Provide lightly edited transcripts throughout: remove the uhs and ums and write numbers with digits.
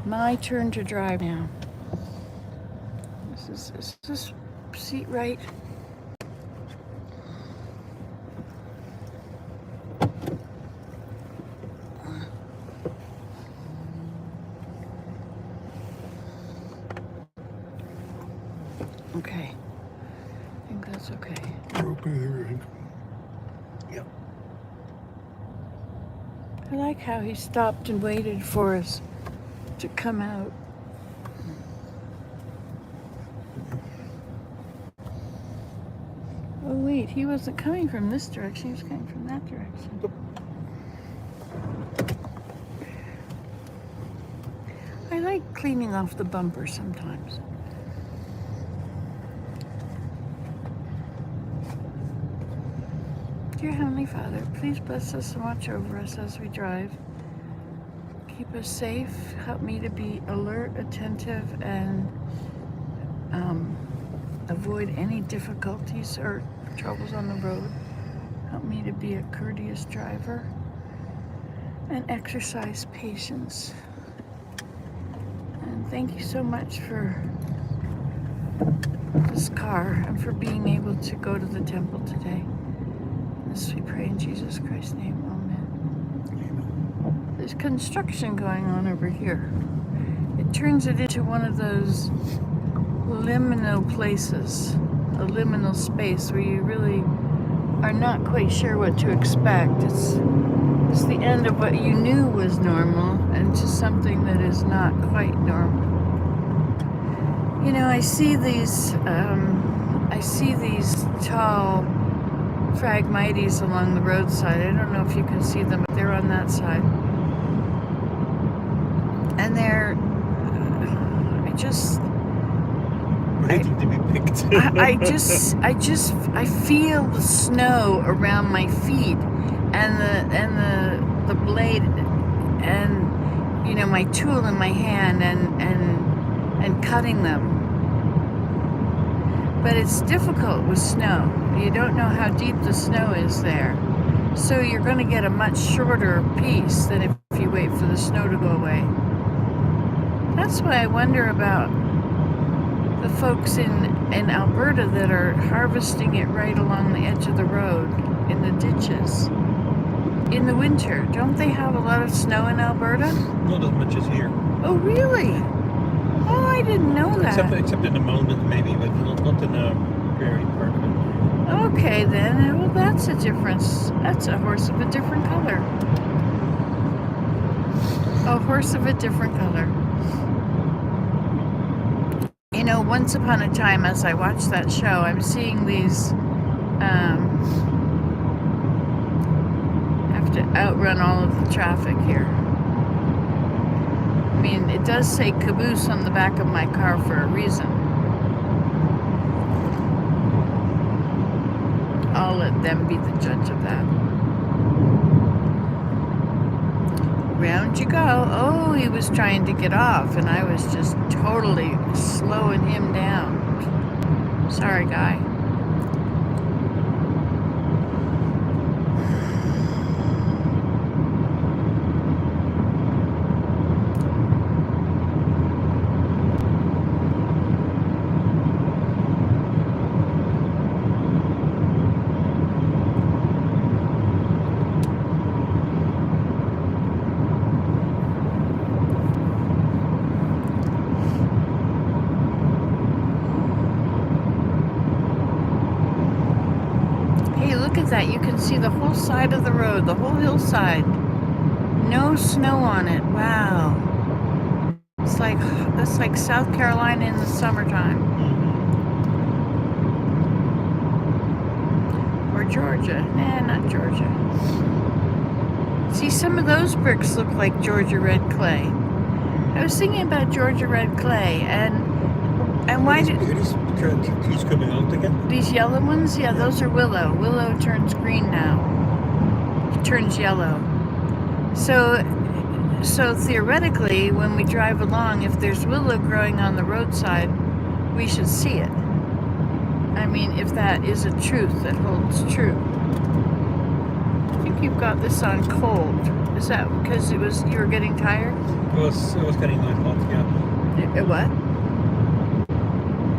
My turn to drive now. Is this seat right? Okay. I think that's okay. Yep. I like how he stopped and waited for us to come out. Oh wait, he wasn't coming from this direction, he was coming from that direction. I like cleaning off the bumper sometimes. Dear Heavenly Father, please bless us and watch over us as we drive. Keep us safe. Help me to be alert, attentive, and avoid any difficulties or troubles on the road. Help me to be a courteous driver and exercise patience. And thank you so much for this car and for being able to go to the temple today. This we pray in Jesus Christ's name. Amen. There's construction going on over here. It turns it into one of those liminal places, a liminal space where you really are not quite sure what to expect. It's the end of what you knew was normal and to something that is not quite normal. You know, I see these tall phragmites along the roadside. I don't know if you can see them, but they're on that side. And they're, Waiting to be picked. I feel the snow around my feet and the blade and, you know, my tool in my hand and cutting them. But it's difficult with snow. You don't know how deep the snow is there. So you're going to get a much shorter piece than if you wait for the snow to go away. That's why I wonder about the folks in Alberta that are harvesting it right along the edge of the road in the ditches. In the winter, don't they have a lot of snow in Alberta? Not as much as here. Oh, really? Oh, I didn't know that. Except in the mountains, maybe, but not in the prairie part of it. Okay, then. Well, that's a difference. That's a horse of a different color. A horse of a different color. You know, once upon a time, as I watch that show, I'm seeing these have to outrun all of the traffic here. I mean, it does say caboose on the back of my car for a reason. I'll let them be the judge of that. Round you go. Oh, he was trying to get off, and I was just totally slowing him down. Sorry, guy. Look at that. You can see the whole side of the road, the whole hillside. No snow on it. Wow. It's like South Carolina in the summertime. Or Georgia. Nah, not Georgia. See, some of those bricks look like Georgia red clay. I was thinking about Georgia red clay, and why did these trees coming out again? These yellow ones? Yeah, those are willow. Willow turns green now. It turns yellow. So theoretically, when we drive along, if there's willow growing on the roadside, we should see it. I mean, if that is a truth that holds true. I think you've got this on cold. Is that because you were getting tired? was getting a little hot. Yeah. What?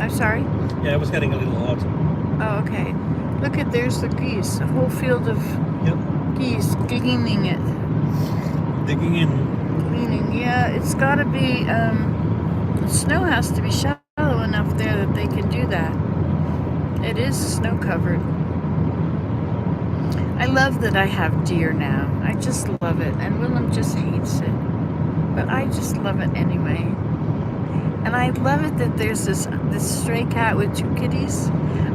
I'm sorry? Yeah, it was getting a little hot. Oh, okay. Look at, there's the geese. A whole field of Yep. geese gleaning it. Digging in. Gleaning, yeah. It's got to be, the snow has to be shallow enough there that they can do that. It is snow covered. I love that I have deer now. I just love it. And Willem just hates it. But I just love it anyway. And I love it that there's this stray cat with 2 kitties.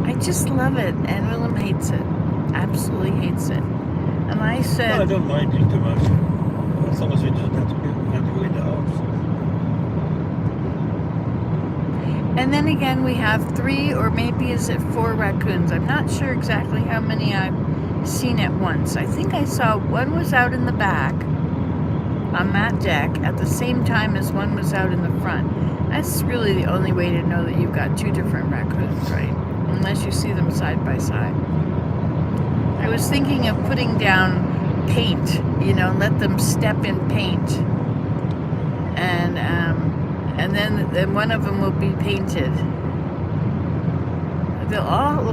I just love it. And Willem hates it. Absolutely hates it. And I said... No, I don't mind it too much. As long as we just have to go in the house. And then again, we have 3 or maybe is it 4 raccoons. I'm not sure exactly how many I've seen at once. I think I saw one was out in the back on that deck at the same time as one was out in the front. That's really the only way to know that you've got 2 different raccoons, right? Unless you see them side by side. I was thinking of putting down paint, you know, let them step in paint. And then one of them will be painted. The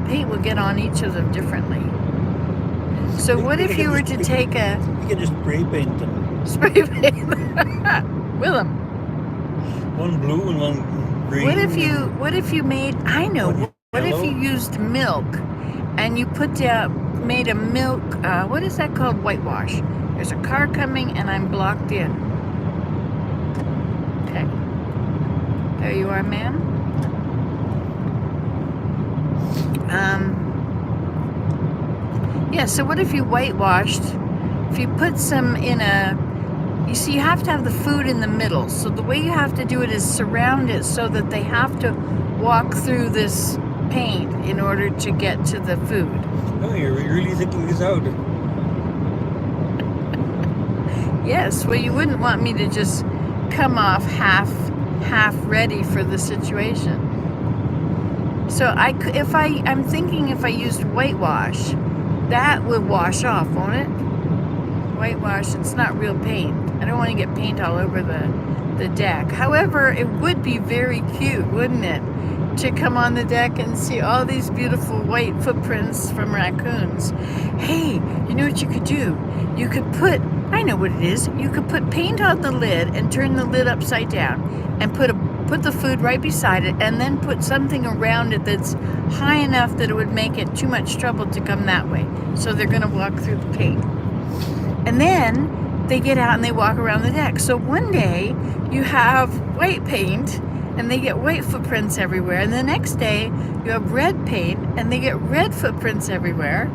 paint will get on each of them differently. So what if you were to take a... You can just spray paint them. Spray paint? Willem. One blue and one green. What if you made... I know. What if you used milk and you made a milk... what is that called? Whitewash. There's a car coming and I'm blocked in. Okay. There you are, ma'am. Yeah, so what if you whitewashed, if you put some in you see, you have to have the food in the middle. So the way you have to do it is surround it so that they have to walk through this paint in order to get to the food. Oh, you're really thinking this out. Yes, well, you wouldn't want me to just come off half ready for the situation. So I'm thinking if I used whitewash, that would wash off, won't it? Whitewash, it's not real paint. I don't want to get paint all over the deck. However, it would be very cute, wouldn't it? To come on the deck and see all these beautiful white footprints from raccoons. Hey, you know what you could do? You could I know what it is. You could put paint on the lid and turn the lid upside down and put the food right beside it and then put something around it that's high enough that it would make it too much trouble to come that way. So they're going to walk through the paint. And then they get out and they walk around the deck. So one day you have white paint and they get white footprints everywhere. And the next day you have red paint and they get red footprints everywhere.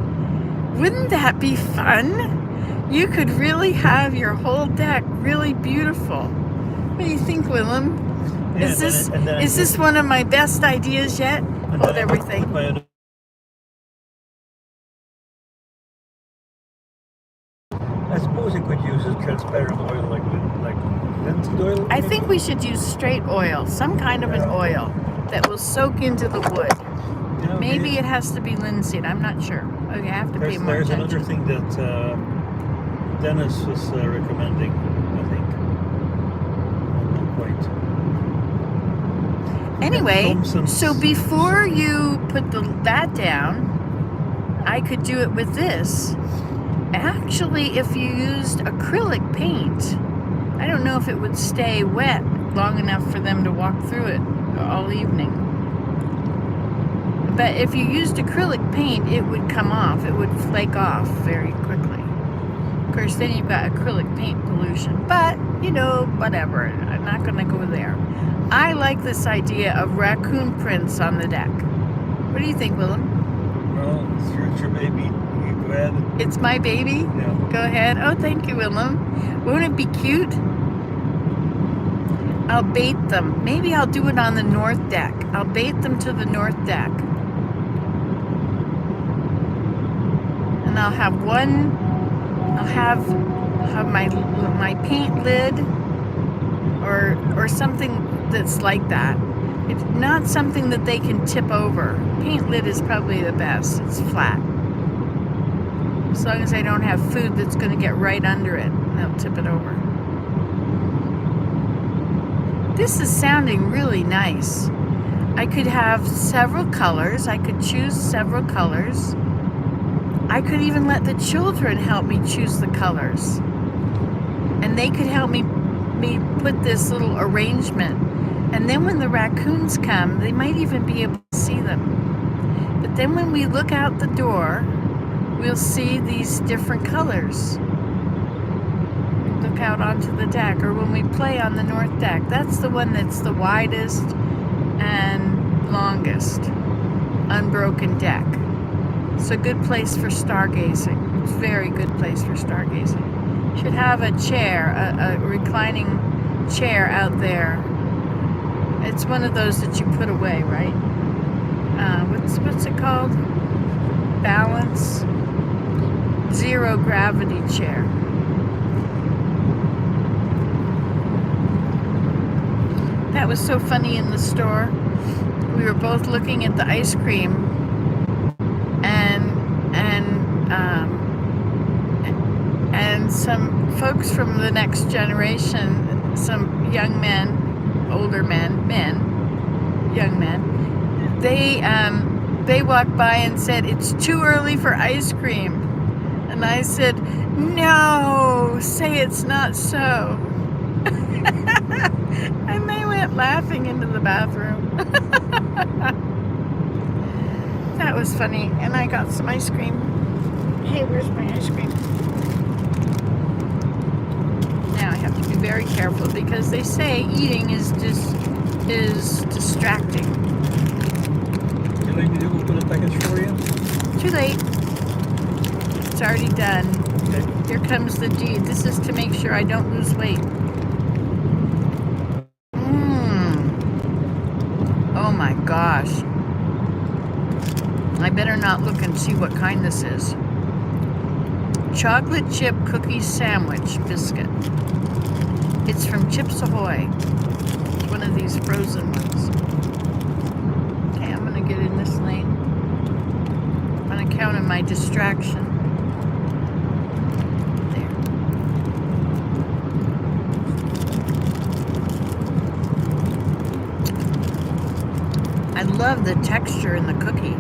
Wouldn't that be fun? You could really have your whole deck really beautiful. What do you think, Willem? Yeah, Is this one of my best ideas yet? Hold everything. I suppose you could use a transparent oil like linseed oil. I think we should use straight oil, some kind of an oil that will soak into the wood. Yeah, Maybe it has to be linseed. I'm not sure. Okay, I have to pay more There's attention. another thing that Dennis was recommending, I think. Not quite. Anyway, Thompson's. so before you put that down, I could do it with this. Actually, if you used acrylic paint, I don't know if it would stay wet long enough for them to walk through it all evening. But if you used acrylic paint, it would come off. It would flake off very quickly. Of course, then you've got acrylic paint pollution. But, you know, whatever. I'm not going to go there. I like this idea of raccoon prints on the deck. What do you think, Willem? Well, it's your baby. You go ahead. It's my baby? Yeah. Go ahead. Oh, thank you, Willem. Won't it be cute? I'll bait them. Maybe I'll do it on the north deck. I'll bait them to the north deck. And I'll have my paint lid or something that's like that. It's not something that they can tip over. Paint lid is probably the best. It's flat. As long as I don't have food that's going to get right under it, and they'll tip it over. This is sounding really nice. I could have several colors. I could choose several colors. I could even let the children help me choose the colors. And they could help me put this little arrangement. And then when the raccoons come, they might even be able to see them. But then when we look out the door, we'll see these different colors. Look out onto the deck, or when we play on the north deck, that's the one that's the widest and longest unbroken deck. It's a good place for stargazing. It's a very good place for stargazing. Should have a chair, a reclining chair out there. It's one of those that you put away, right? What's it called? Balance. Zero gravity chair. That was so funny in the store. We were both looking at the ice cream, and some folks from the next generation, some young men, older men, young men, they walked by and said, "It's too early for ice cream." And I said, "No, say it's not so." And they went laughing into the bathroom. That was funny. And I got some ice cream. Hey, where's my ice cream? Now I have to be very careful because they say eating is distracting. You like me to open the package for you? Too late. It's already done. Okay. Here comes the deed. This is to make sure I don't lose weight. Oh my gosh. I better not look and see what kind this is. Chocolate chip cookie sandwich biscuit. It's from Chips Ahoy. It's one of these frozen ones. Okay, I'm gonna get in this lane. I'm gonna count on my distraction. I love the texture in the cookie.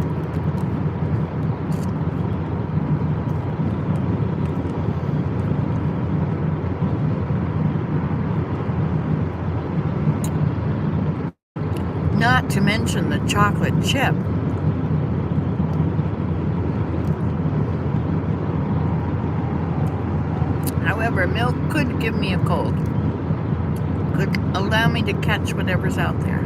Not to mention the chocolate chip. However, milk could give me a cold. Could allow me to catch whatever's out there.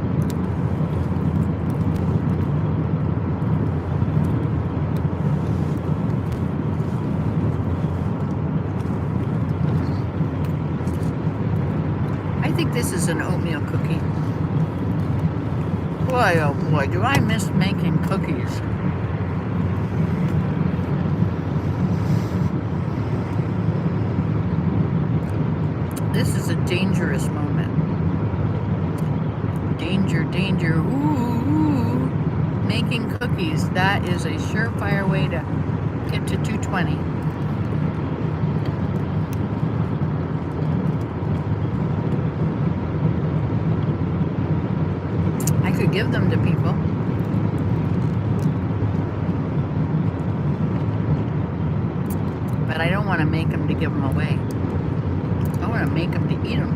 I think this is an oatmeal cookie. Boy, oh boy, do I miss making cookies. This is a dangerous moment. Danger, danger, ooh. Making cookies, that is a surefire way to get to 220. I could give them to people. But I don't want to make them to give them away. I want to make them to eat them.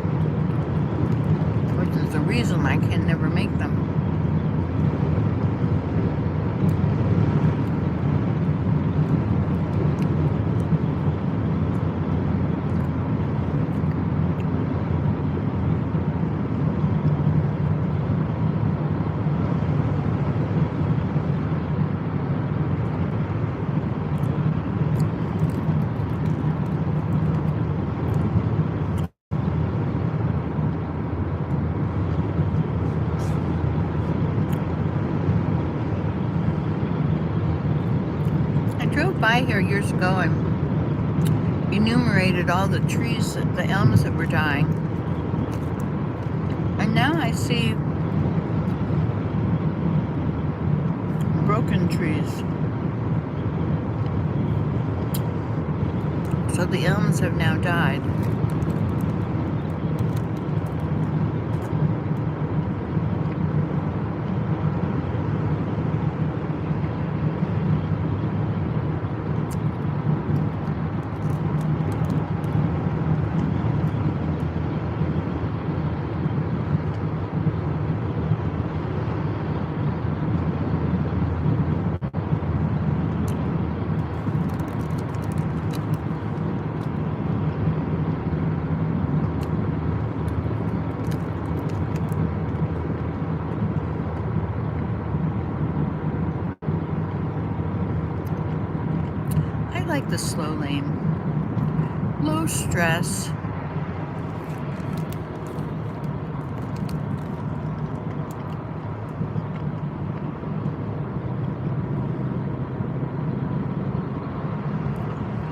Which is the reason I can never make them. I drove by here years ago and enumerated all the trees, the elms that were dying. And now I see broken trees. So the elms have now died. like the slow lane. Low stress.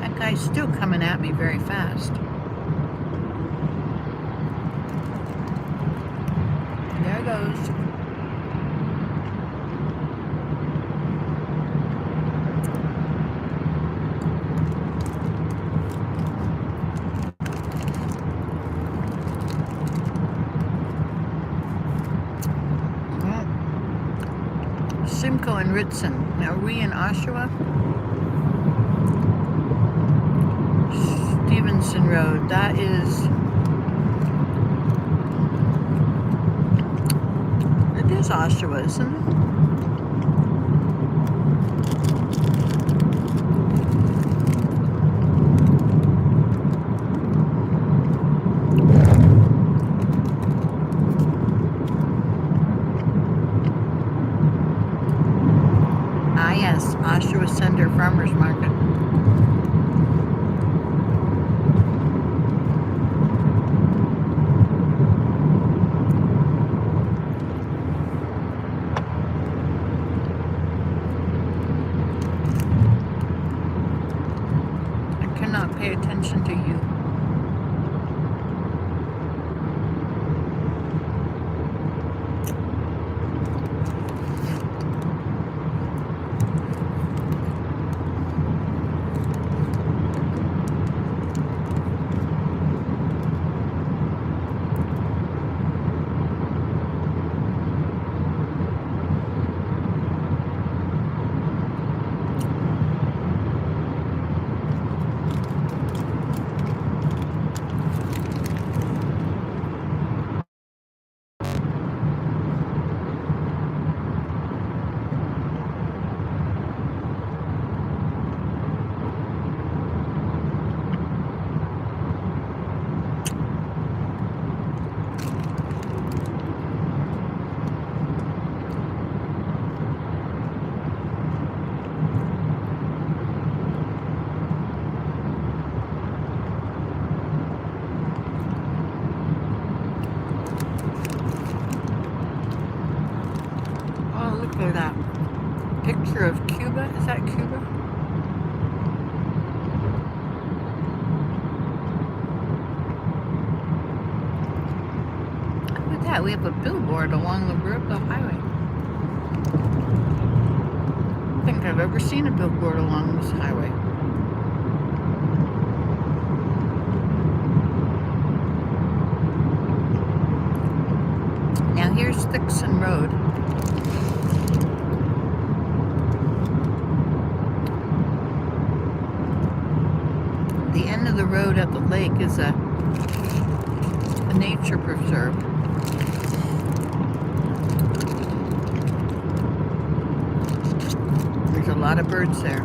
That guy's still coming at me very fast. There it goes. Simcoe and Ritson. Are we in Oshawa? Stevenson Road. That is... It is Oshawa, isn't it? Yes, Oshawa Center Farmers Market. I cannot pay attention to you. Look at that picture of Cuba. Is that Cuba? Look at that. We have a billboard along the highway. I don't think I've ever seen a billboard along this highway. Now here's Dixon Road. The end of the road at the lake is a nature preserve. There's a lot of birds there.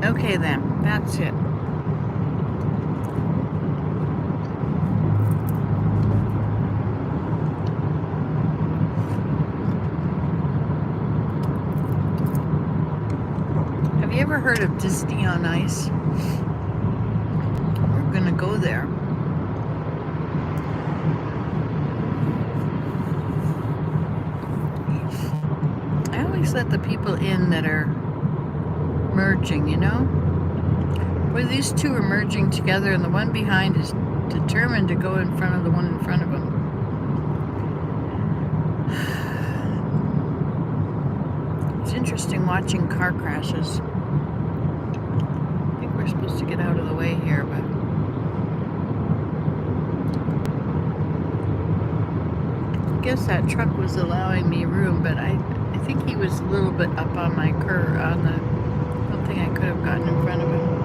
Okay then, that's it. Have you ever heard of Disney on Ice? We're gonna go there. I always let the people in that are merging, you know? Where these two are merging together and the one behind is determined to go in front of the one in front of him. It's interesting watching car crashes. I think we're supposed to get out of the way here, but I guess that truck was allowing me room, but I think he was a little bit up on my curve, on the, I don't think I could have gotten in front of him.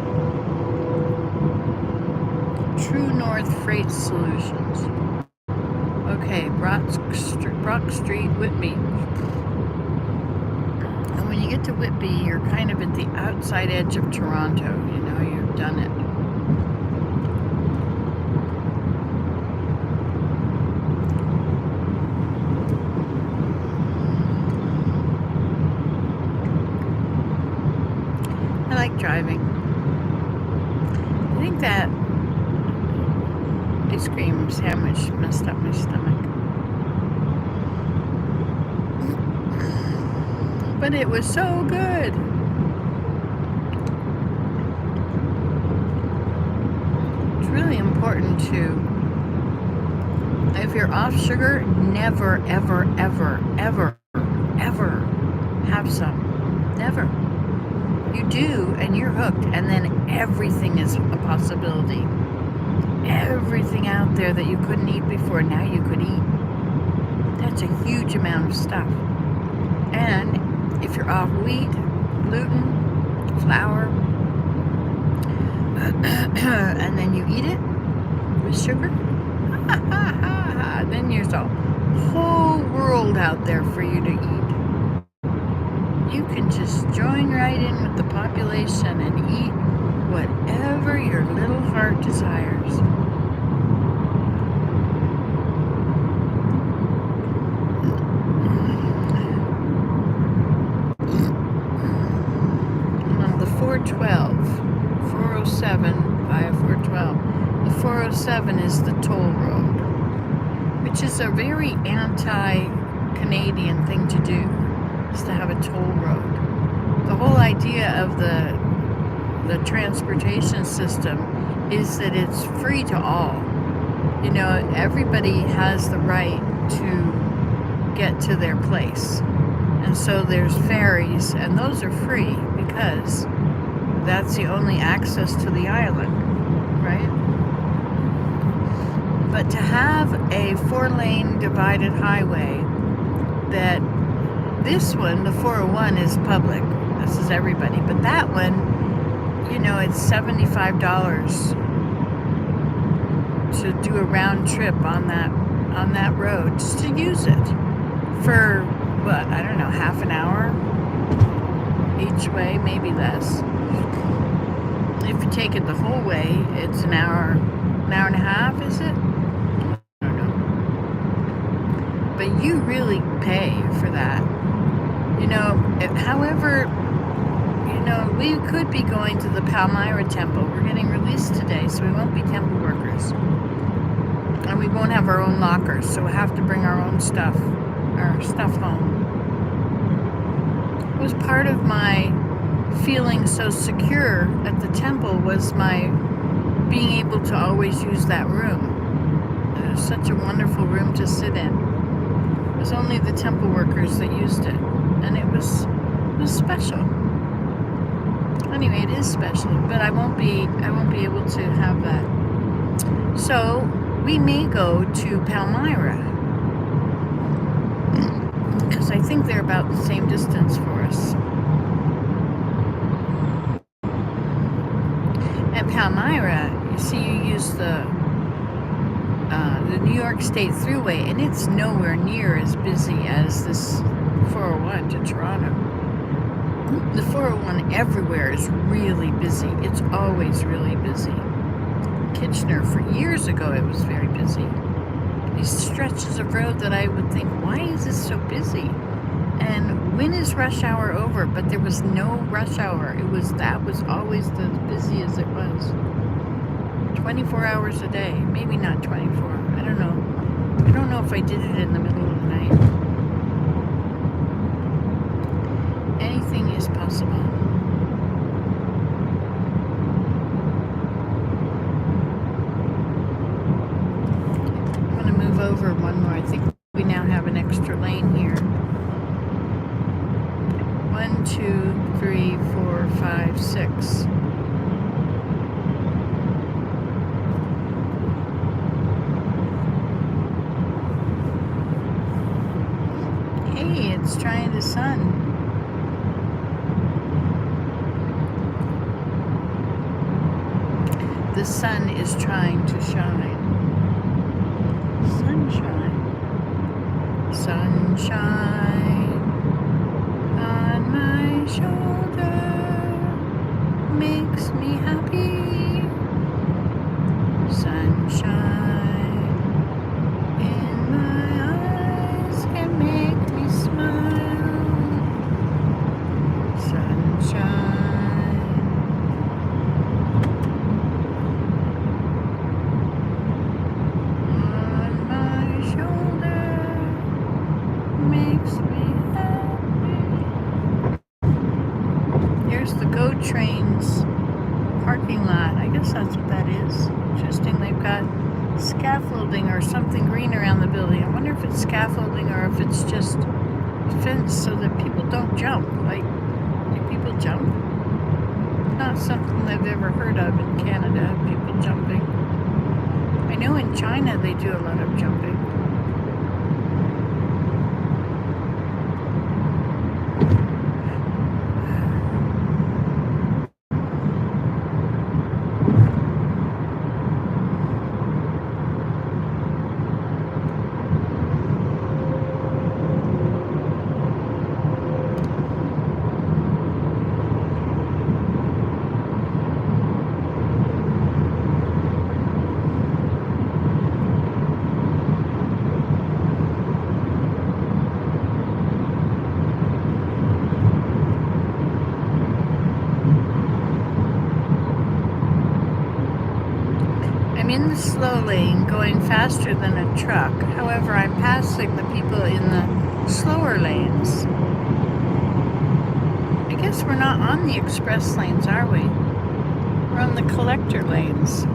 True North Freight Solutions. Okay, Brock Street, Whitby. And when you get to Whitby, you're kind of at the outside edge of Toronto. You know, you've done it. driving. I think that ice cream sandwich messed up my stomach. But it was so good. It's really important to, if you're off sugar, never, ever, ever, ever, ever have some. Never. You do, and you're hooked, and then everything is a possibility. Everything out there that you couldn't eat before, now you could eat. That's a huge amount of stuff. And if you're off wheat, gluten, flour, and then you eat it with sugar, then there's a whole world out there for you to eat. You can just join right in with the population and eat whatever your little heart desires. On the 407 via 412. The 407 is the toll road, which is a very anti-Canadian thing to do, is to have a toll road. The whole idea of the transportation system is that it's free to all. You know, everybody has the right to get to their place. And so there's ferries, and those are free because that's the only access to the island, right? But to have a 4-lane divided highway, that this one, the 401, is public. This is everybody. But that one, you know, it's $75 to do a round trip on that road, just to use it for what, I don't know, half an hour each way, maybe less. If you take it the whole way, it's an hour and a half, is it? I don't know. But you really pay for that. You know, however, you know, we could be going to the Palmyra Temple. We're getting released today, so we won't be temple workers. And we won't have our own lockers, so we'll have to bring our own stuff home. It was part of my feeling so secure at the temple, was my being able to always use that room. It was such a wonderful room to sit in. It was only the temple workers that used it, and it was special. Anyway, it is special, but I won't be able to have that. So we may go to Palmyra, because I think they're about the same distance for us. At Palmyra, you see, you use the New York State Thruway, and it's nowhere near as busy as this 401 to Toronto. The 401 everywhere is really busy. It's always really busy. Kitchener, for years ago, it was very busy. These stretches of road that I would think, why is this so busy? And when is rush hour over? But there was no rush hour. That was always as busy as it was. 24 hours a day. Maybe not 24. I don't know. I don't know if I did it in the middle of the night. Anything is possible. I'm going to move over one more. I think we now have an extra lane here. 1, 2, 3, 4, 5, 6. Hey, it's trying the sun. The sun is trying to shine. Sunshine. Sunshine on my shoulder makes me happy. Sunshine in my eyes can make me smile. Sunshine fence so that people don't jump. Like, do people jump? Not something I've ever heard of in Canada, people jumping. I know in China they do a lot of jumping. I'm in the slow lane going faster than a truck. However, I'm passing the people in the slower lanes. I guess we're not on the express lanes, are we? We're on the collector lanes.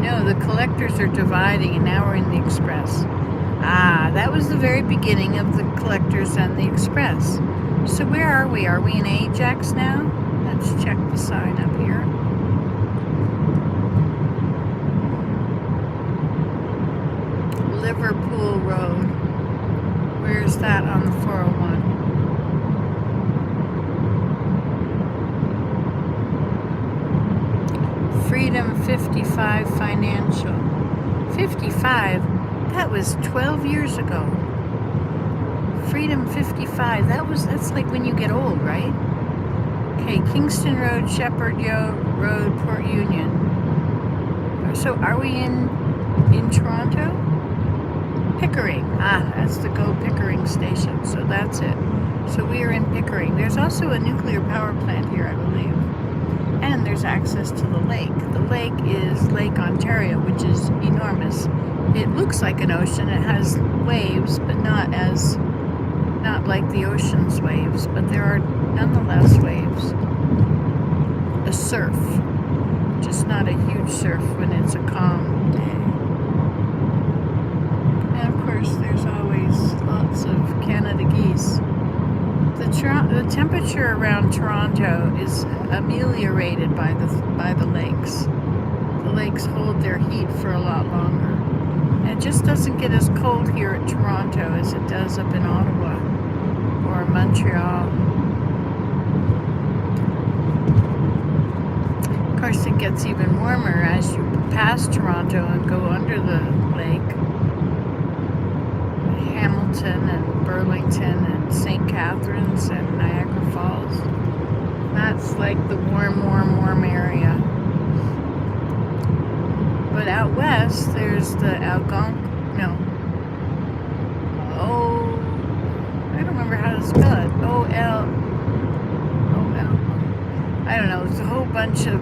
No, the collectors are dividing and now we're in the express. Ah, that was the very beginning of the collectors and the express. So where are we? Are we in Ajax now? Let's check the sign up here. Liverpool Road. Where's that on the 401? Freedom 55 Financial. 55? That was 12 years ago. Freedom 55. That's like when you get old, right? Okay, Kingston Road, Shepherd Road, Port Union. So are we in Toronto? Pickering. Ah, that's the Go Pickering station. So that's it. So we are in Pickering. There's also a nuclear power plant here, I believe. And there's access to the lake. The lake is Lake Ontario, which is enormous. It looks like an ocean. It has waves, but not like the ocean's waves, but there are nonetheless waves. A surf, just not a huge surf when it's a calm day. And of course, there's always lots of Canada geese. The temperature around Toronto is ameliorated by the lakes. The lakes hold their heat for a lot longer. And it just doesn't get as cold here at Toronto as it does up in Ottawa or Montreal. Of course, it gets even warmer as you pass Toronto and go under the lake. Hamilton and Burlington and St. Catharines and Niagara Falls. That's like the warm area. But out west, there's the I don't remember how to spell it. I don't know. It's a whole bunch of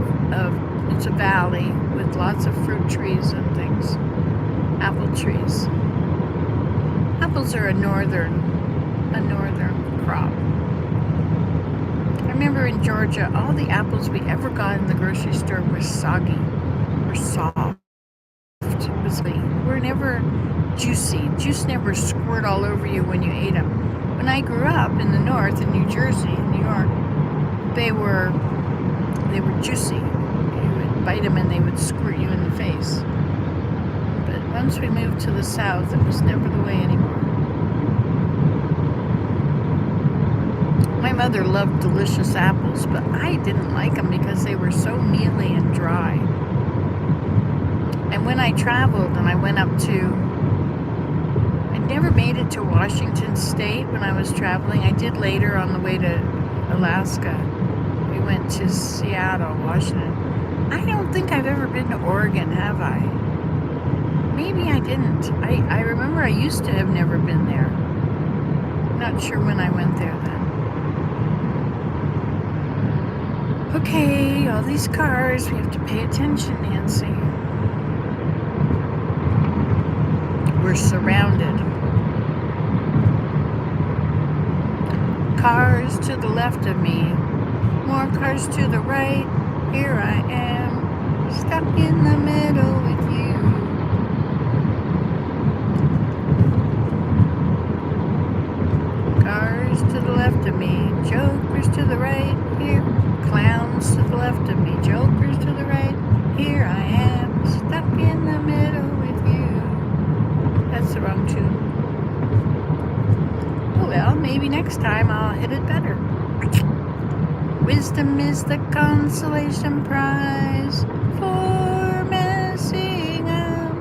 it's a valley with lots of fruit trees and things. Apple trees. Apples are a northern crop. I remember in Georgia, all the apples we ever got in the grocery store were soggy, were soft. Were never juicy. Juice never squirt all over you when you ate them. When I grew up in the north, in New Jersey, in New York, they were juicy. You would bite them and they would squirt you in the face. But once we moved to the south, it was never the way anymore. My mother loved delicious apples, but I didn't like them because they were so mealy and dry. And when I traveled and I went up I never made it to Washington State when I was traveling. I did later on the way to Alaska. We went to Seattle, Washington. I don't think I've ever been to Oregon, have I? Maybe I didn't. I remember I used to have never been there. Not sure when I went there then. Okay, all these cars, we have to pay attention, Nancy. We're surrounded. Cars to the left of me, more cars to the right. Here I am. next time I'll hit it better. Wisdom is the consolation prize for messing up.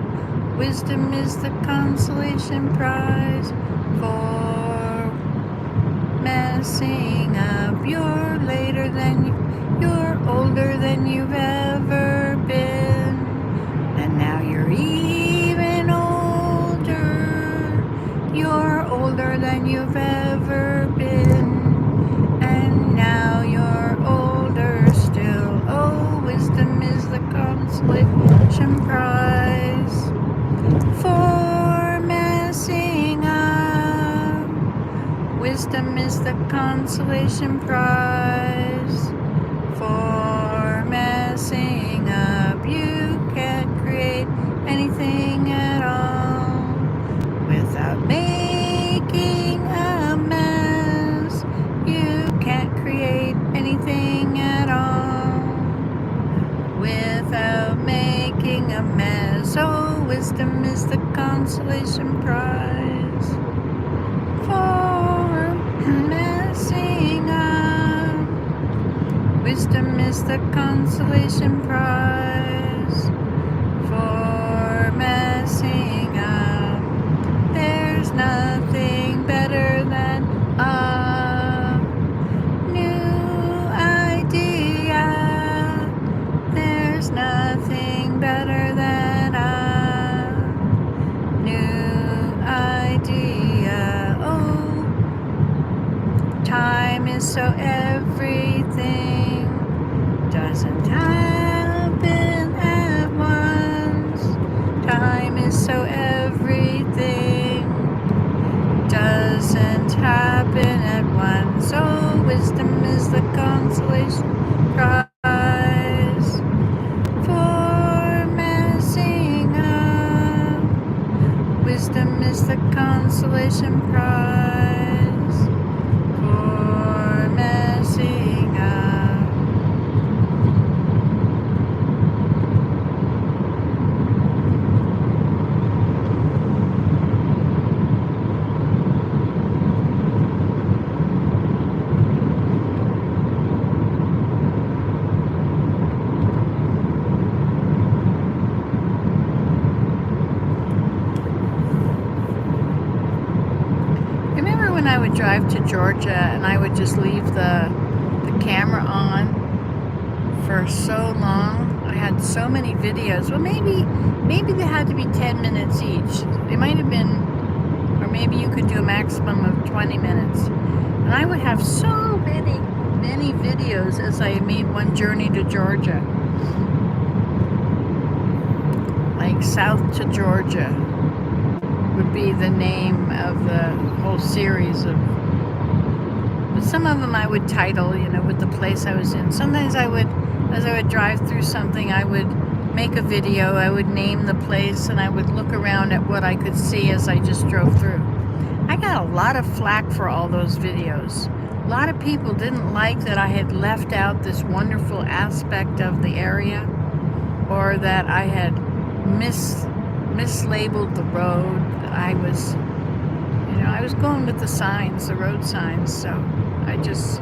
Wisdom is the consolation prize for messing up. You're older than you've ever been, and now you're even older. You're older than you've ever been, and now you're older still. Oh, wisdom is the consolation prize for messing up. Wisdom is the consolation prize for messing up. You can't create anything at all without making a mess. You can't create anything at all without making a mess. Oh, wisdom is the consolation prize for messing up. Wisdom is the consolation prize for messing up. There's nothing better than a new idea. There's nothing better than a new idea. Oh, time is so everything doesn't happen at once. Time is so everything doesn't happen at once. Oh, wisdom is the consolation prize for messing up. Wisdom is the consolation prize for messing up. Remember when I would drive to Georgia and I would just leave the camera on for so long? I had so many videos. Well, maybe they had to be 10 minutes each. They might have been, or maybe you could do a maximum of 20 minutes. And I would have so many videos as I made one journey to Georgia. Like South to Georgia would be the name of the whole series of, but some of them I would title, with the place I was in. Sometimes as I would drive through something, I would make a video, I would name the place, and I would look around at what I could see as I just drove through. I got a lot of flack for all those videos. A lot of people didn't like that I had left out this wonderful aspect of the area, or that I had mislabeled the road. I was going with the signs, the road signs, so I just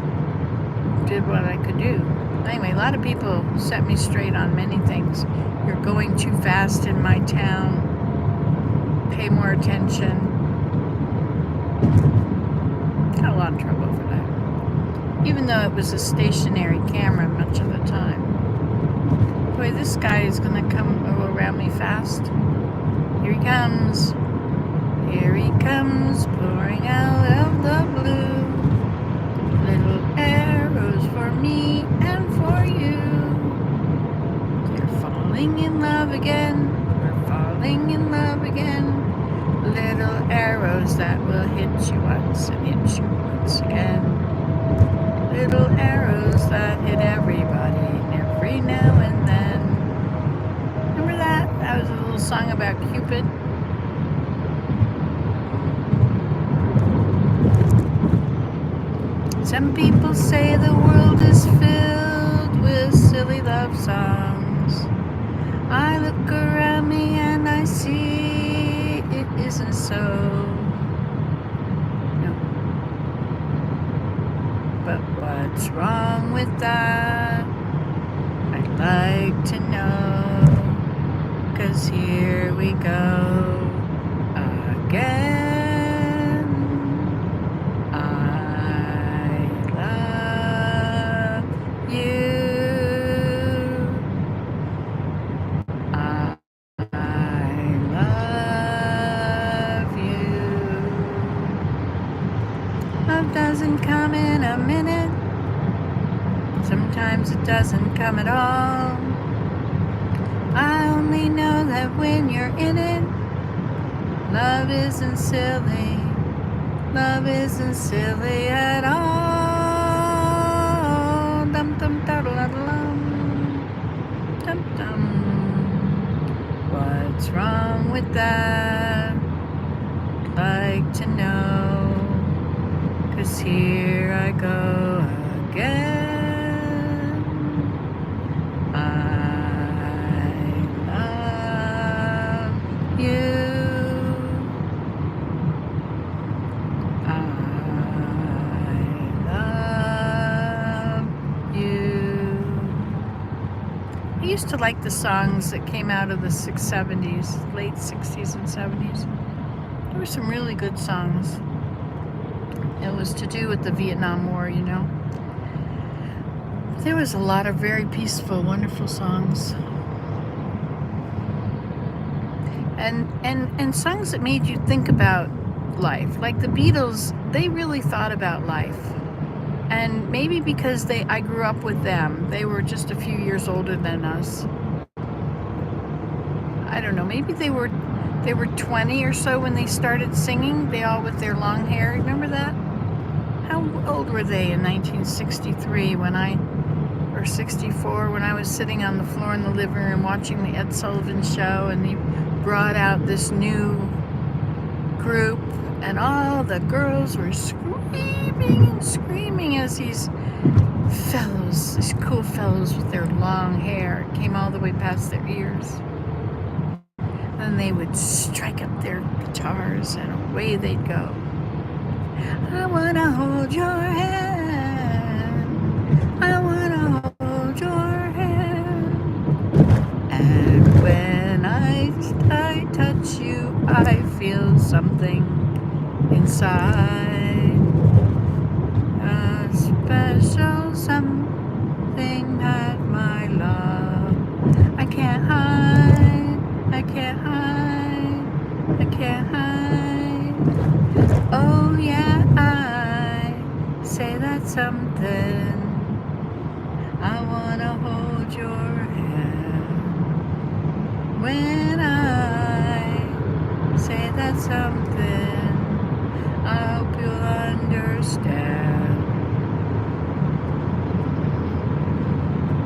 did what I could do. Anyway, a lot of people set me straight on many things. You're going too fast in my town. Pay more attention. Got a lot of trouble for that. Even though it was a stationary camera much of the time. Boy, this guy is going to come around me fast. Here he comes. Here he comes, pouring out of the blue. Little arrows for me and for you. You're falling in love again. We're falling in love again. Little arrows that will hit you once and hit you once again. Little arrows that hit everybody every now and then. Remember that? That was a little song about Cupid. Some people say the world is filled with silly love songs. I look around me and I see it isn't so. No. wrong with that? I'd like to know, 'cause here we go again. I love you. I love you. Love doesn't come in a minute. Sometimes it doesn't come at all. I only know that when you're in it, love isn't silly. Love isn't silly at all. Dum dum da da dum. Dum dum. What's wrong with that? I'd like to know, 'cause here I go again. I love you. I love you. I used to like the songs that came out of the 70s, late 60s and 70s. There were some really good songs. It was to do with the Vietnam War, you know. There was a lot of very peaceful, wonderful songs. And songs that made you think about life. Like the Beatles, they really thought about life. And maybe because I grew up with them, they were just a few years older than us. I don't know, maybe they were 20 or so when they started singing, they all with their long hair. Remember that? How old were they in 1963 or 64 when I was sitting on the floor in the living room watching the Ed Sullivan Show, and he brought out this new group and all the girls were screaming and screaming as these cool fellows with their long hair came all the way past their ears. And they would strike up their guitars and away they'd go. I wanna hold your hand. I wanna hold your hand. And when I touch you, I feel something inside. A special something that my love I can't hide. I can't hide. I can't hide. Oh yeah, I say that's something. I wanna hold your hand. When I say that's something, I hope you'll understand.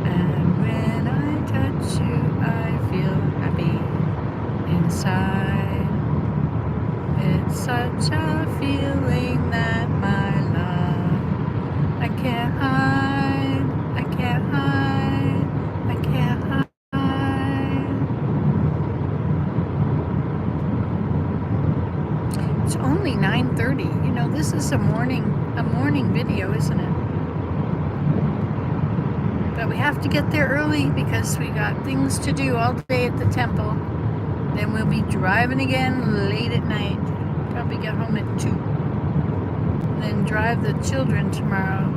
And when I touch you, I feel happy inside. It's such a feeling that my love I can't hide. I can't hide. I can't hide. It's only 9:30. You know, this is a morning video, isn't it? But we have to get there early because we got things to do all day at the temple. Then we'll be driving again late at night. Probably get home at 2. Then drive the children tomorrow.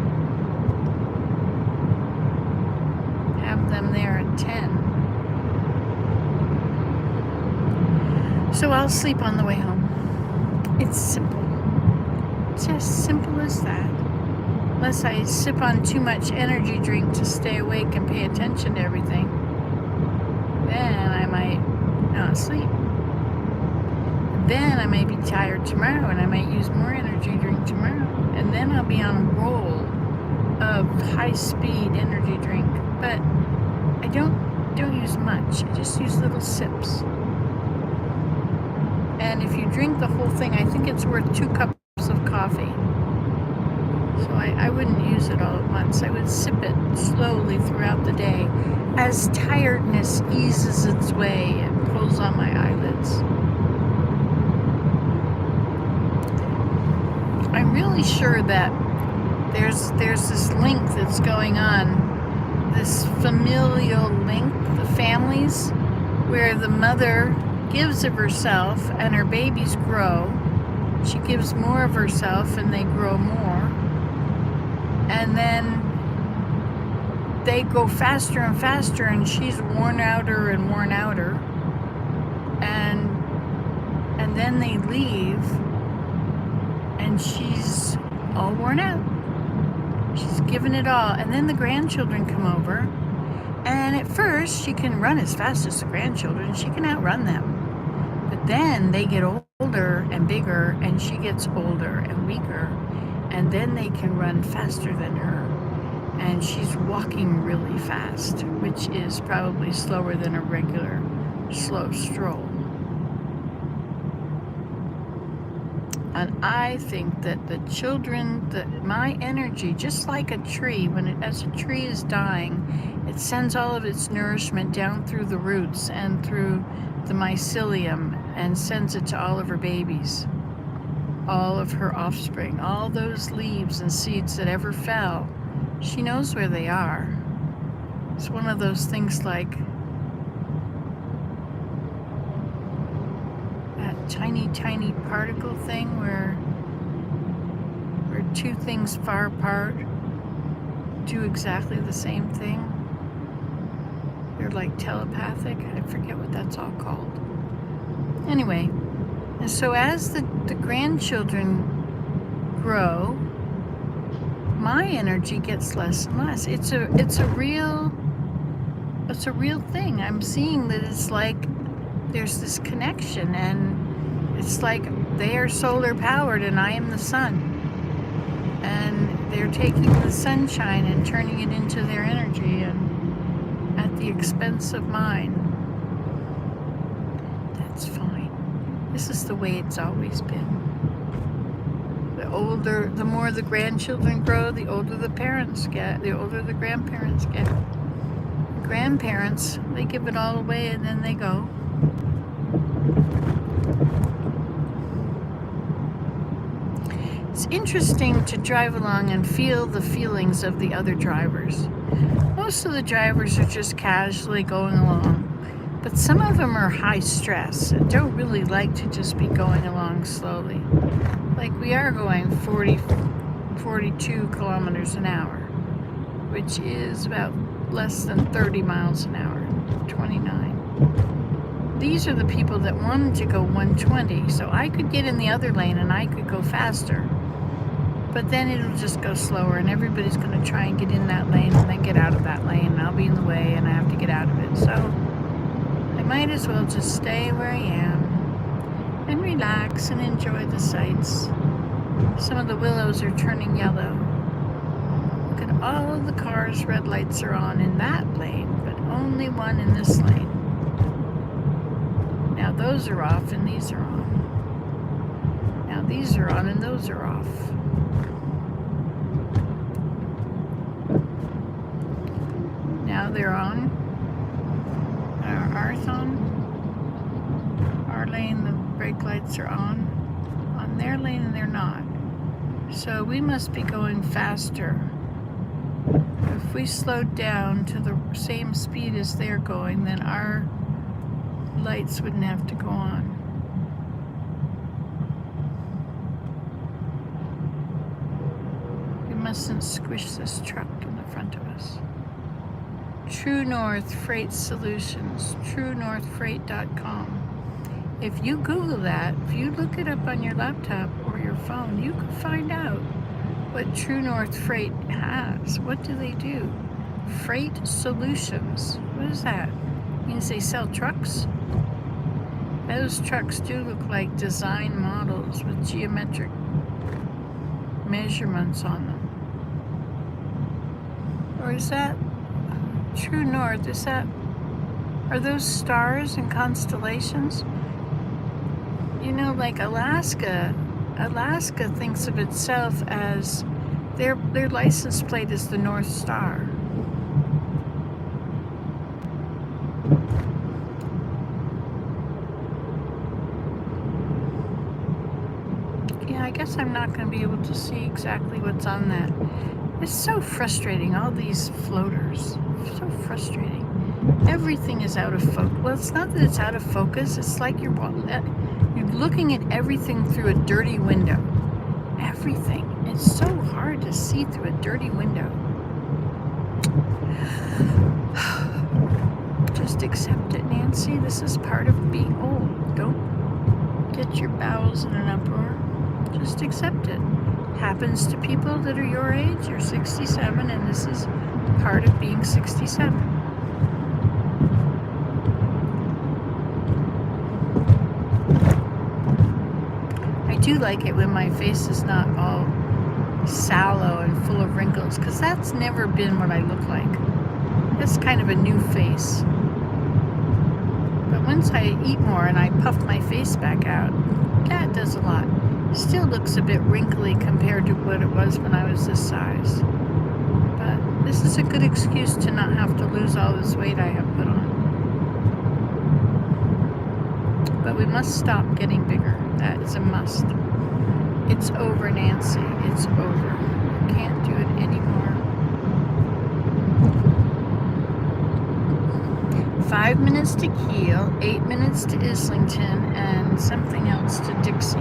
Have them there at 10. So I'll sleep on the way home. It's simple. Just simple as that. Unless I sip on too much energy drink to stay awake and pay attention to everything, then I might not sleep. Then I may be tired tomorrow and I might use more energy drink tomorrow. And then I'll be on a roll of high-speed energy drink. But I don't use much. I just use little sips. And if you drink the whole thing, I think it's worth 2 cups of coffee. So I wouldn't use it all at once. I would sip it slowly throughout the day as tiredness eases its way and pulls on my eyelids. I'm really sure that there's this link that's going on, this familial link, the families, where the mother gives of herself and her babies grow. She gives more of herself and they grow more. And then they go faster and faster, and she's worn outer and worn outer. And then they leave, and she's all worn out. She's given it all. And then the grandchildren come over, and at first she can run as fast as the grandchildren. She can outrun them. But then they get older and bigger, and she gets older and weaker, and then they can run faster than her. And she's walking really fast, which is probably slower than a regular slow stroll. And I think that the children, my energy, just like a tree, as a tree is dying, it sends all of its nourishment down through the roots and through the mycelium and sends it to all of her babies, all of her offspring, all those leaves and seeds that ever fell. She knows where they are. It's one of those things like that tiny particle thing where two things far apart do exactly the same thing. They're like telepathic. I forget what that's all called. Anyway, and so as the grandchildren grow, my energy gets less and less. It's a real thing. I'm seeing that it's like there's this connection, and it's like they are solar powered and I am the sun, and they're taking the sunshine and turning it into their energy, and at the expense of mine. That's fine. This is the way it's always been. The more the grandchildren grow, the older the parents get, the older the grandparents get. Grandparents, they give it all away and then they go. It's interesting to drive along and feel the feelings of the other drivers. Most of the drivers are just casually going along, but some of them are high stress and don't really like to just be going along slowly. Like we are going 42 kilometers an hour, which is about less than 30 miles an hour, 29. These are the people that wanted to go 120, so I could get in the other lane and I could go faster. But then it'll just go slower, and everybody's going to try and get in that lane and then get out of that lane, and I'll be in the way and I have to get out of it. So I might as well just stay where I am and relax and enjoy the sights. Some of the willows are turning yellow. Look at all the cars' red lights are on in that lane, but only one in this lane. Now those are off and these are on. Now these are on and those are off. Now they're on. Ours on. Our lane, the brake lights are on their lane, and they're not. So we must be going faster. If we slowed down to the same speed as they're going, then our lights wouldn't have to go on. We mustn't squish this truck in the front of us. True North Freight Solutions, truenorthfreight.com. If you Google that, if you look it up on your laptop or your phone, you can find out what True North Freight has. What do they do? Freight Solutions. What is that? Means they sell trucks? Those trucks do look like design models with geometric measurements on them. Or is that True North? Are those stars and constellations? You know, like Alaska thinks of itself as their license plate is the North Star. Yeah, I guess guess I'm not going to be able to see exactly what's on that. It's so frustrating, all these floaters. So frustrating. Everything is out of focus. Well, it's not that it's out of focus. It's like you're looking at everything through a dirty window. Everything. It's so hard to see through a dirty window. Just accept it, Nancy. This is part of being old. Don't get your bowels in an uproar. Just accept it. Happens to people that are your age. You're 67, and this is part of being 67. I do like it when my face is not all sallow and full of wrinkles, because that's never been what I look like. That's kind of a new face. But once I eat more and I puff my face back out, that does a lot. Still looks a bit wrinkly compared to what it was when I was this size. But this is a good excuse to not have to lose all this weight I have put on. But we must stop getting bigger. That is a must. It's over, Nancy. It's over. Can't do it anymore. 5 minutes to Kiel, 8 minutes to Islington, and something else to Dixie.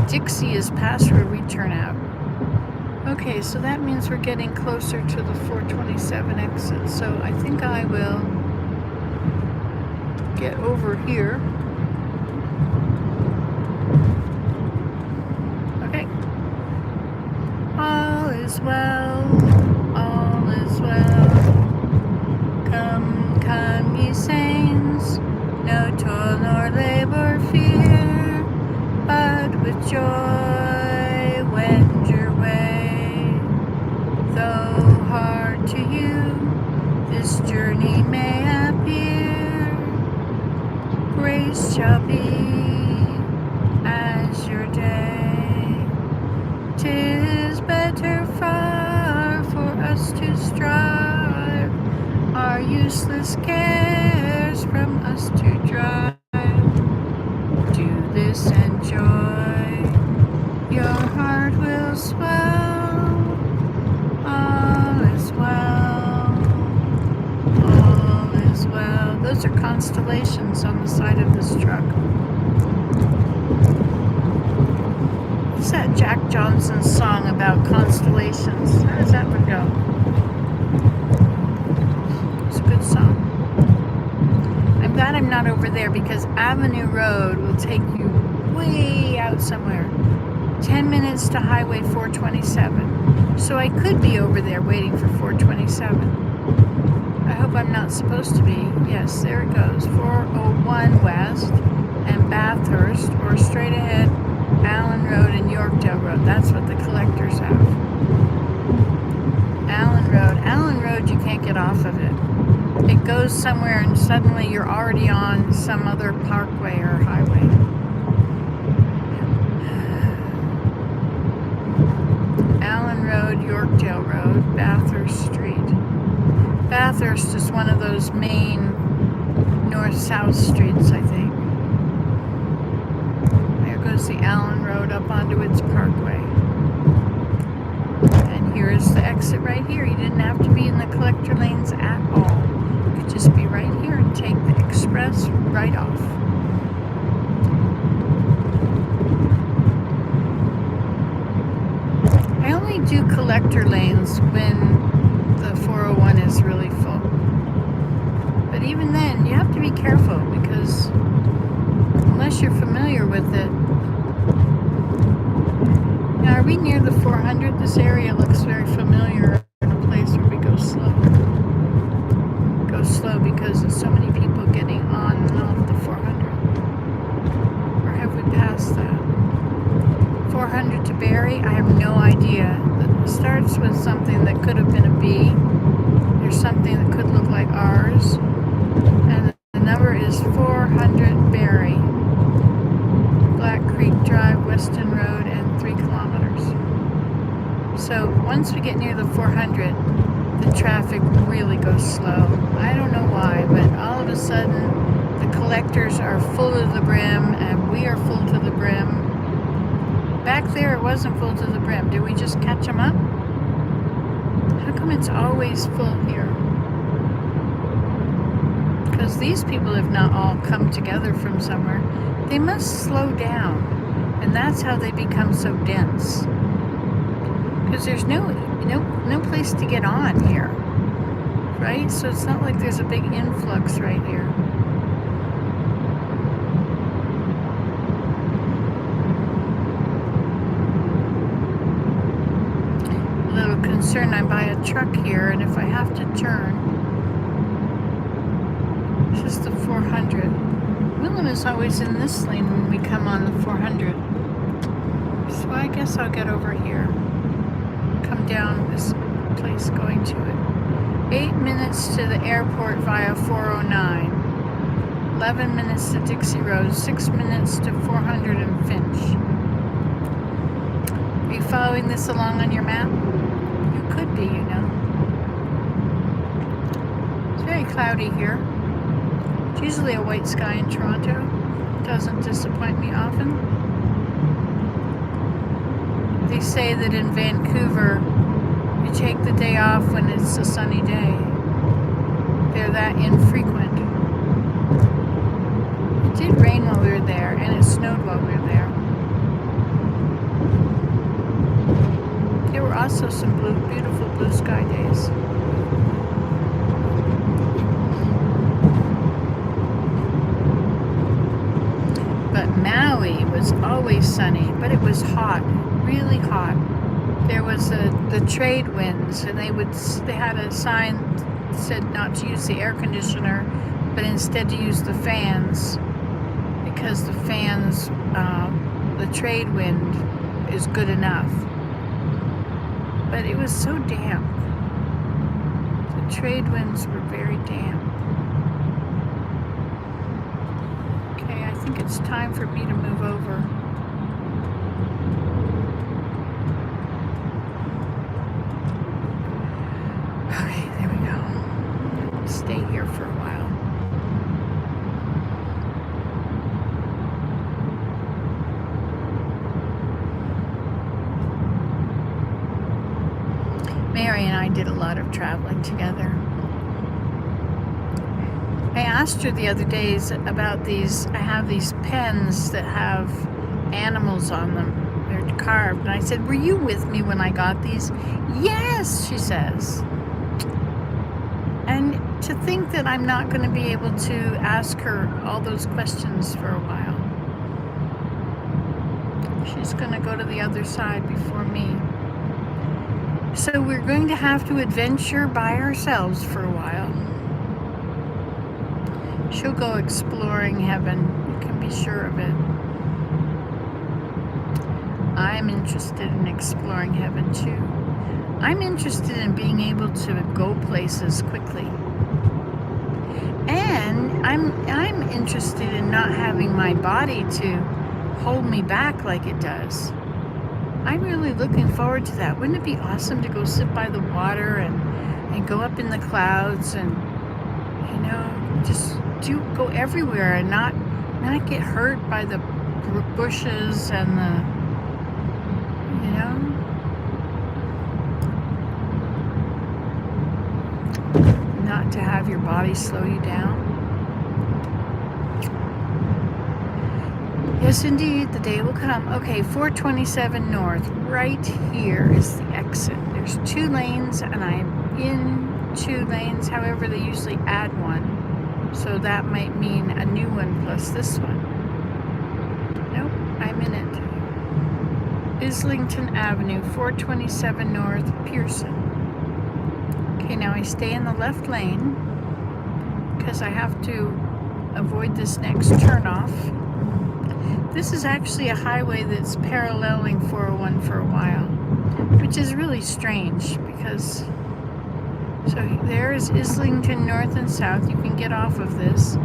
Dixie is past where we turn out. Okay, so that means we're getting closer to the 427 exit. So I think I will get over here. Okay. All is well. All is well. Come, come, ye saints. No toil nor labor fear, but with joy wend your way. Though hard to you this journey may appear, grace shall be as your day. 'Tis better far for us to strive, our useless cares from us to drive. Do this and joy, your heart will swell. All is well, all is well. Those are constellations on the side of this truck. What's that Jack Johnson song about constellations? How does that one go? It's a good song. I'm glad I'm not over there because Avenue Road will take you way out somewhere. 10 minutes to Highway 427. So I could be over there waiting for 427. I hope I'm not supposed to be. Yes, there it goes. 401 West and Bathurst, or straight ahead Allen Road and Yorkdale Road. That's what the collectors have. Allen Road. Allen Road, you can't get off of it. It goes somewhere and suddenly you're already on some other parkway or highway. Allen Road, Yorkdale Road, Bathurst Street. Bathurst is one of those main north-south streets, I think. There goes the Allen Road up onto its parkway. And here is the exit right here. You didn't have to be in the collector lanes at all. You could just be right here and take the express right off. I only do collector lanes when the 401 is really full. But even then, you have to be careful because unless you're familiar with it. Now, are we near the 400? This area looks very familiar in a place where we go slow. Go slow because there's so many people getting on and off the 400. Or have we passed that? 400 to Barrie? I have no idea. It starts with something that could have been a B. There's something that could look like ours. And the number is 400 Barrie. Black Creek Drive, Weston Road, and 3 kilometers. So once we get near the 400, the traffic really goes slow. I don't know why, but all of a sudden The collectors are full to the brim, and we are full to the brim. Back there, it wasn't full to the brim. Did we just catch them up? How come it's always full here? Because these people have not all come together from somewhere. They must slow down, and that's how they become so dense. Because there's no place to get on here, right? So it's not like there's a big influx right here. A little concerned. I'm by a truck here, and if I have to turn, this is the 400. Willem is always in this lane when we come on the 400. So I guess I'll get over here. Come down this place going to it. 8 minutes to the airport via 409. 11 minutes to Dixie Road. 6 minutes to 400 and Finch. Are you following this along on your map? You could be, you know. It's very cloudy here. It's usually a white sky in Toronto. Doesn't disappoint me often. They say that in Vancouver, you take the day off when it's a sunny day. They're that infrequent. It did rain while we were there, and it snowed while we were there. There were also some beautiful blue sky days. But Maui was always sunny, but it was hot, really hot. There was the trade winds, and they had a sign that said not to use the air conditioner, but instead to use the fans, because the fans, the trade wind is good enough. But it was so damp. The trade winds were very damp. I think it's time for me to move over. Okay, there we go. Stay here for a while. Mary and I did a lot of traveling together. I asked her the other days about these. I have these pens that have animals on them. They're carved. And I said, were you with me when I got these? Yes, she says. And to think that I'm not going to be able to ask her all those questions for a while. She's going to go to the other side before me. So we're going to have to adventure by ourselves for a while. She'll go exploring heaven, you can be sure of it. I'm interested in exploring heaven too. I'm interested in being able to go places quickly. And I'm interested in not having my body to hold me back like it does. I'm really looking forward to that. Wouldn't it be awesome to go sit by the water and go up in the clouds and, you know, just go everywhere and not get hurt by the bushes and the, you know, not to have your body slow you down. Yes, indeed, the day will come. Okay, 427 North. Right here is the exit. There's 2 lanes, and I'm in 2 lanes. However, they usually add one. So that might mean a new one plus this one. Nope, I'm in it. Islington Avenue, 427 North, Pearson. Okay, now I stay in the left lane because I have to avoid this next turnoff. This is actually a highway that's paralleling 401 for a while, which is really strange because, so there is Islington North and South. You can get off of this,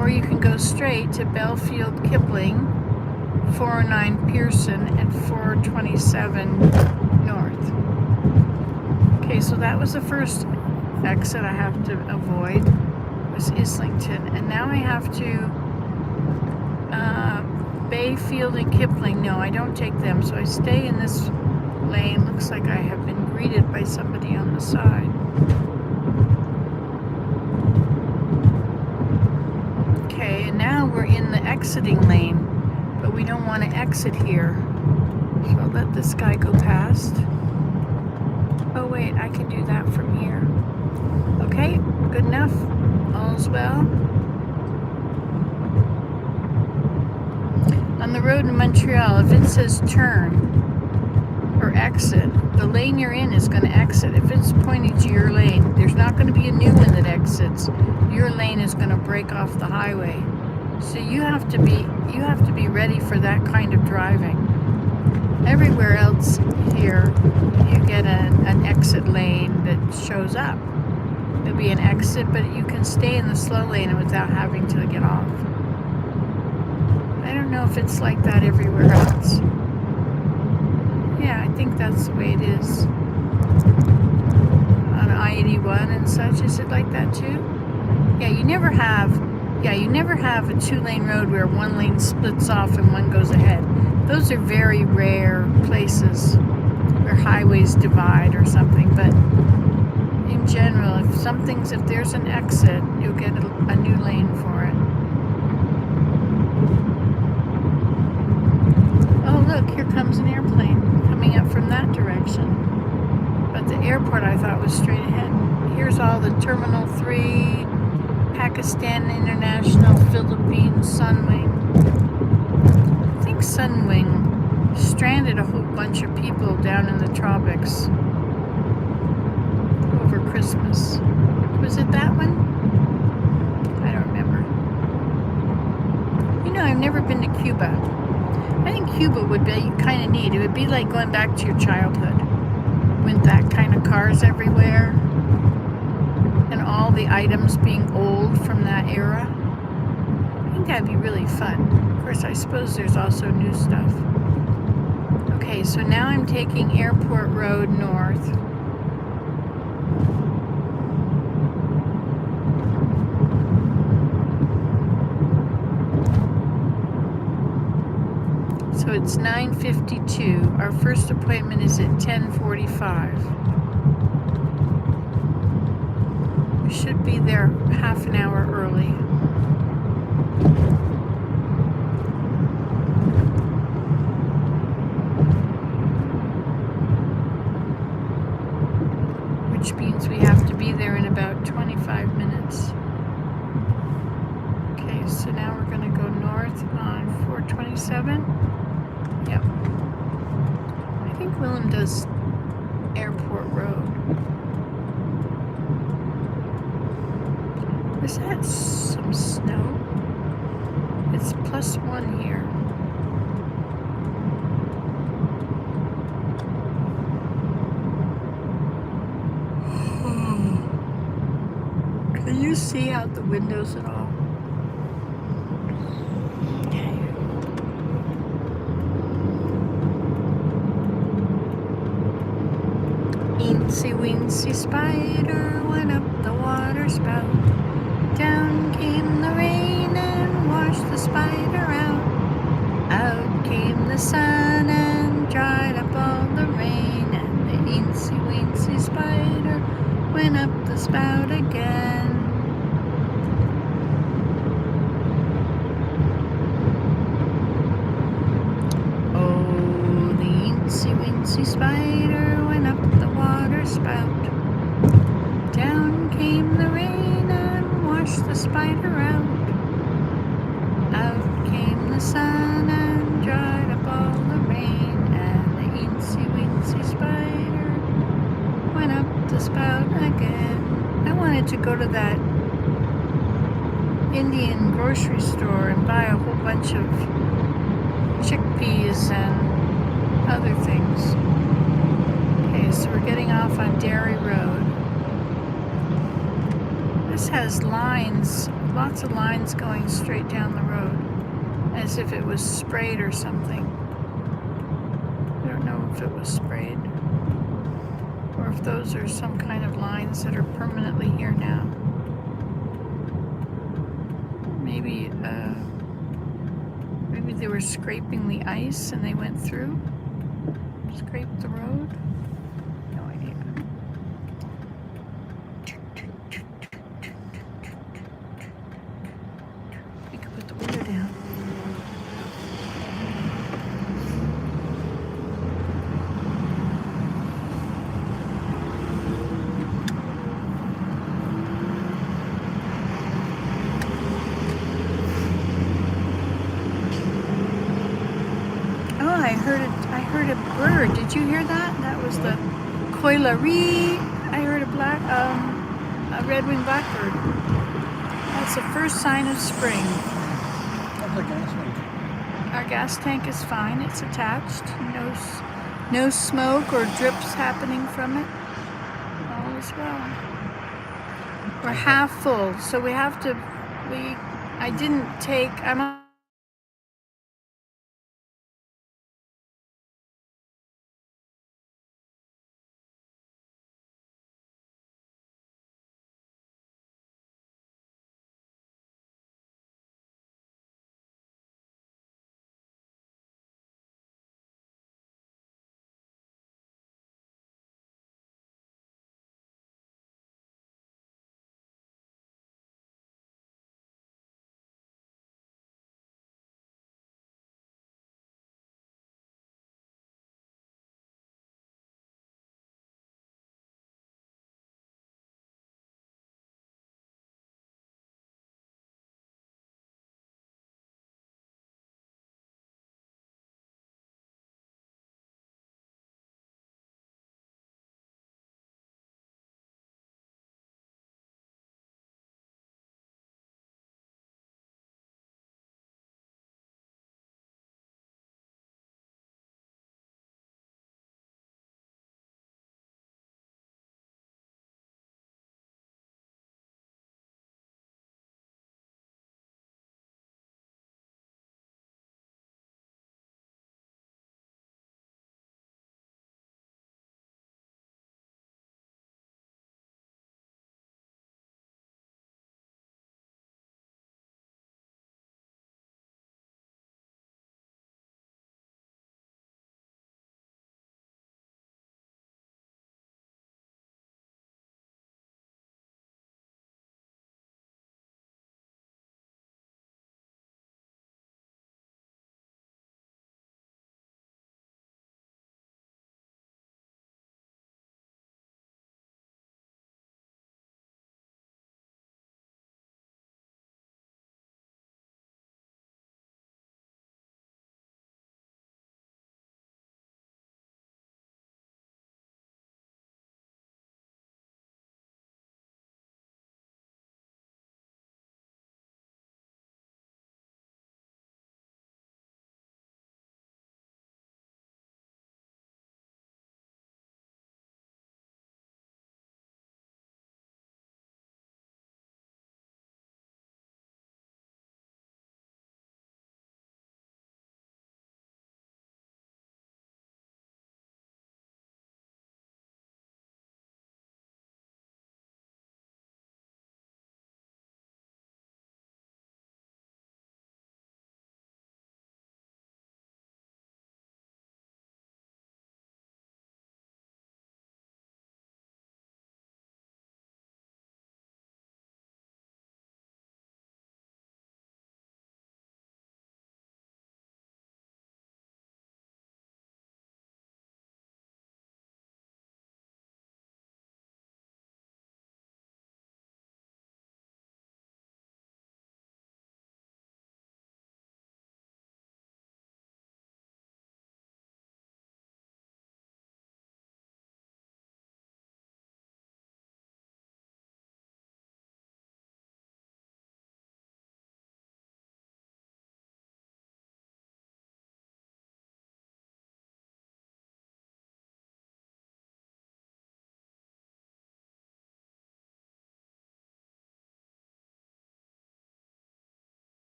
or you can go straight to Belfield Kipling, 409 Pearson, and 427 North. Okay, so that was the first exit I have to avoid. It was is Islington, and now I have to Bayfield and Kipling. No, I don't take them, so I stay in this lane. Looks like I have been greeted by somebody on the side. Okay, and now we're in the exiting lane, but we don't want to exit here. So I'll let this guy go past. Oh wait, I can do that from here. Okay, good enough. All's well. On the road in Montreal, if it says turn or exit, the lane you're in is going to exit. If it's pointing to your lane, there's not going to be a new one that exits. Your lane is going to break off the highway. So you have to be ready for that kind of driving. Everywhere else here, you get an exit lane that shows up. There'll be an exit, but you can stay in the slow lane without having to get off. I don't know if it's like that everywhere else. Yeah, I think that's the way it is. On I-81 and such, is it like that too? Yeah, you never have a two-lane road where one lane splits off and one goes ahead. Those are very rare places where highways divide or something, but in general, if there's an exit, you'll get a new lane for it. Oh look, here comes an airplane coming up from that direction. But the airport I thought was straight ahead. Here's all the Terminal 3, Pakistan International, Philippines, Sunwing. I think Sunwing stranded a whole bunch of people down in the tropics over Christmas. Was it that one? I don't remember. You know, I've never been to Cuba. I think Cuba would be kind of neat. It would be like going back to your childhood with that kind of cars everywhere and all the items being old from that era. I think that'd be really fun. Of course, I suppose there's also new stuff. Okay, so now I'm taking Airport Road north. So it's 9:52. Our first appointment is at 10:45. We should be there half an hour early. Which means we have to be there in about 25 minutes. Okay, so now we're going to go north on 427. Yep. I think Willem does Airport Road. Is that some snow? It's +1 here. Can you see out the windows at all? Eensy weensy spider went up the water spout. Down came the rain and washed the spider out. Out came the sun and dried up all the rain. And the eensy weensy spider went up the spout again. Oh, the eensy weensy spider went up the water spout. Down came the rain and washed the spider out. Out came the sun and dried up all the rain. And the eensy weensy spider went up the spout again. I wanted to go to that Indian grocery store and buy a whole bunch of chickpeas and other things. Okay, so we're getting off on Derry Road. This has lines, lots of lines going straight down the road, as if it was sprayed or something. I don't know if it was sprayed, or if those are some kind of lines that are permanently here now. were scraping the ice and they went through? Scraped the road? No idea. We could put the window down. Oh, I heard a bird. Did you hear that? That was the coileree. I heard a red-winged blackbird. That's the first sign of spring. That's a gas tank. Our gas tank is fine. It's attached. No smoke or drips happening from it. All is well. We're half full, so we have to. I didn't take. I'm